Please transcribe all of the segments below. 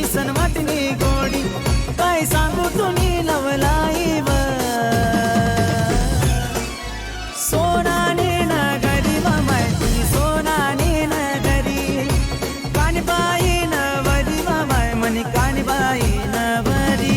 दिसन वाटणी गोडी काय सांगू तुम्ही लवलाई व सोनाने ना घरी मामाय तुम्ही सोनाने ना घरी कानबाई न वरी मामाय म्हणे कानबाई न वरी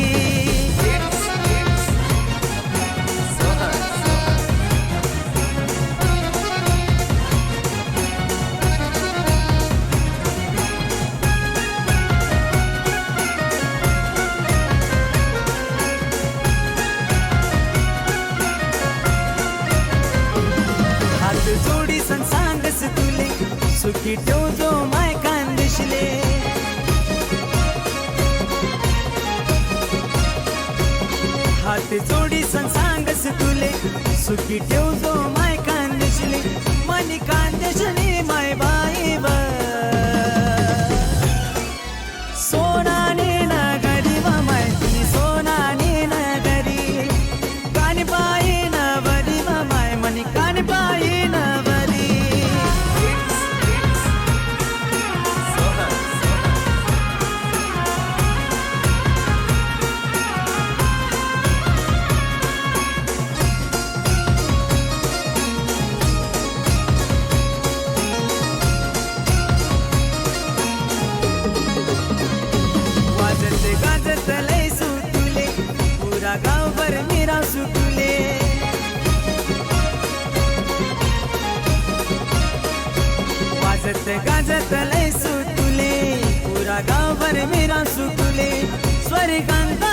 जोडी सन सांगस तुले सुखी ठेव जो माय खानदेशले हात जोडी सन सांगस तुले सुखी ठेव जो माय खानदेशले मनी खानदेशने माय बाई व सोनाने ना घरी माय तुम्ही सोनाने ना घरी कानबाई ना वरी माय मनी कानबाई गाजत लय सुटले पुरा गावभर मीरा सुटले वाजत गाजत लय सुटले पुरा गावभर मीरा सुटले स्वर्गांता